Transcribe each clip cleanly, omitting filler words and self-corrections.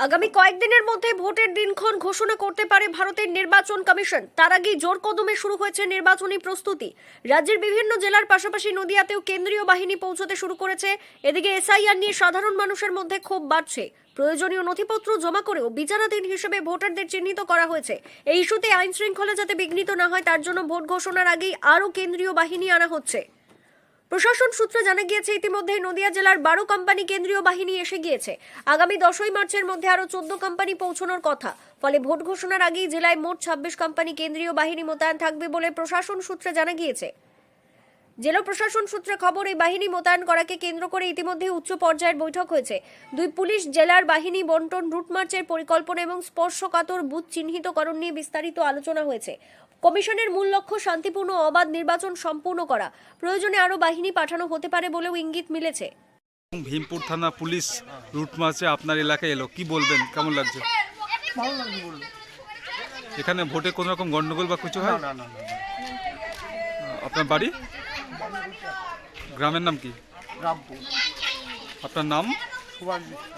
আগামী কয়েকদিনের মধ্যে ভোটের দিনক্ষণ ঘোষণা করতে পারে ভারতের নির্বাচন কমিশন। তার আগেই জোর কদমে শুরু হয়েছে নির্বাচনী প্রস্তুতি। রাজ্যের বিভিন্ন জেলার পাশাপাশি নদিয়াতেও কেন্দ্রীয় বাহিনী পৌঁছতে শুরু করেছে। এদিকে এসআইআর নিয়ে সাধারণ মানুষের মধ্যে ক্ষোভ বাড়ছে। প্রয়োজনীয় নথিপত্র জমা করেও বিচারাধীন হিসেবে ভোটারদের চিহ্নিত করা হয়েছে। এই ইস্যুতে আইন শৃঙ্খলা যাতে বিঘ্নিত না হয় তার জন্য ভোট ঘোষণার আগেই আরও কেন্দ্রীয় বাহিনী আনা হচ্ছে। প্রশাসন সূত্রে জানা গিয়েছে ইতিমধ্যেই নদিয়া জেলার 12 কোম্পানি কেন্দ্রীয় বাহিনী এসে গিয়েছে। আগামী 10ই মার্চের মধ্যে আরও 14 কোম্পানি পৌঁছানোর কথা। ফলে ভোট ঘোষণার আগেই জেলায় মোট 26 কোম্পানি কেন্দ্রীয় বাহিনী মোতায়েন থাকবে বলে প্রশাসন সূত্রে জানা গিয়েছে। জেলা প্রশাসন সূত্রে খবর, এই বাহিনী মোতায়েন করাকে কেন্দ্র করে ইতিমধ্যে উচ্চ পর্যায়ের বৈঠক হয়েছে। দুই পুলিশ জেলার বাহিনী বন্টন, রুট মার্চের পরিকল্পনা এবং স্পর্শকাতর বুথ চিহ্নিতকরণ নিয়ে বিস্তারিত আলোচনা হয়েছে। কমিশনের মূল লক্ষ্য শান্তিপূর্ণ অবাধ নির্বাচন সম্পূর্ণ করা। প্রয়োজনে আরও বাহিনী পাঠানো হতে পারে বলেও ইঙ্গিত মিলেছে। ভীমপুর থানা পুলিশ রুট মার্চে আপনার এলাকায় এলো, কি বলবেন, কেমন লাগছে? ভালো লাগছে বললো। এখানে ভোটে কোনো রকম গন্ডগোল বা কিছু হয়? না। আপনার বাড়ি, গ্রামের নাম কি? রামপুর। আপনার নাম? সুভাষ বিশ্বাস।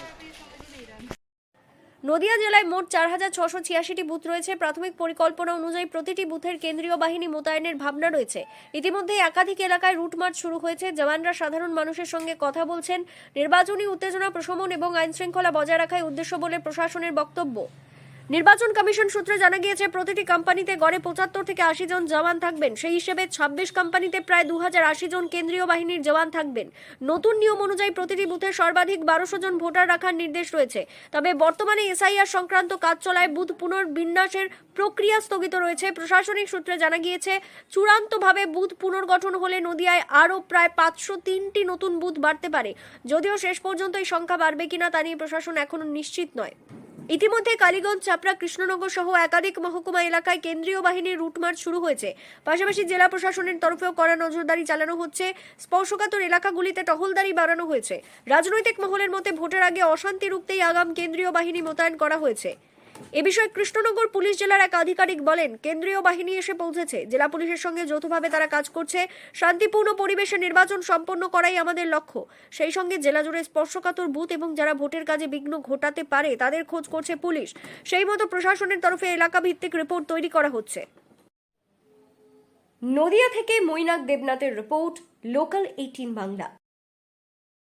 নদিয়া জেলায় মোট 4686টি বুথ রয়েছে। প্রাথমিক পরিকল্পনা অনুযায়ী প্রতিটি বুথের কেন্দ্রীয় বাহিনী মোতায়েনের ভাবনা রয়েছে। ইতিমধ্যে একাধিক এলাকায় রুট মার্চ শুরু হয়েছে। জওয়ানরা সাধারণ মানুষের সঙ্গে কথা বলছেন। নির্বাচনী উত্তেজনা প্রশমন এবং আইন শৃঙ্খলা বজায় রাখাই উদ্দেশ্য বলে প্রশাসনের বক্তব্য। নির্বাচন কমিশন সূত্রে জানা গিয়েছে প্রতিটি কোম্পানিতে গড়ে 75 থেকে 80 জন জওয়ান থাকবেন। সেই হিসেবে 26 কোম্পানিতে প্রায় 2080 জন কেন্দ্রীয় বাহিনীর জওয়ান থাকবেন। নতুন নিয়ম অনুযায়ী প্রতিটি বুথে সর্বাধিক 1200 জন ভোটার রাখার নির্দেশ রয়েছে। তবে বর্তমানে এসআইআর সংক্রান্ত কাজ চলায় বুথ পুনর্বিন্যাসের প্রক্রিয়া স্থগিত রয়েছে। প্রশাসনিক সূত্রে জানা গিয়েছে চূড়ান্তভাবে বুথ পুনর্গঠন হলে নদিয়ায় আরও প্রায় 503টি নতুন বুথ বাড়তে পারে। যদিও শেষ পর্যন্ত এই সংখ্যা বাড়বে কিনা তা নিয়ে প্রশাসন এখনো নিশ্চিত নয়। ইতিমধ্যে কালীগঞ্জ, চাপড়া, কৃষ্ণনগর সহ একাধিক মহকুমা এলাকায় কেন্দ্রীয় বাহিনীর রুট মার্চ শুরু হয়েছে। পাশাপাশি জেলা প্রশাসনের তরফেও কড়া নজরদারি চালানো হচ্ছে। স্পর্শকাতর এলাকাগুলিতে টহলদারি বাড়ানো হয়েছে। রাজনৈতিক মহলের মতে ভোটের আগে অশান্তি রুখতেই আগাম কেন্দ্রীয় বাহিনী মোতায়েন করা হয়েছে। এ বিষয়ে কৃষ্ণনগর পুলিশ জেলার এক আধিকারিক বলেন, কেন্দ্রীয় বাহিনী এসে পৌঁছেছে। জেলা পুলিশের সঙ্গে যৌথভাবে তারা কাজ করছে। শান্তিপূর্ণ পরিবেশে নির্বাচন সম্পন্ন করাই আমাদের লক্ষ্য। সেই সঙ্গে জেলা জুড়ে স্পর্শকাতর বুথ এবং যারা ভোটের কাজে বিঘ্ন ঘটাতে পারে তাদের খোঁজ করছে পুলিশ। সেই মতো প্রশাসনের তরফে এলাকা ভিত্তিক রিপোর্ট তৈরি করা হচ্ছে। নদিয়া থেকে মৈনাক দেবনাথের রিপোর্ট, লোকাল 18 বাংলা।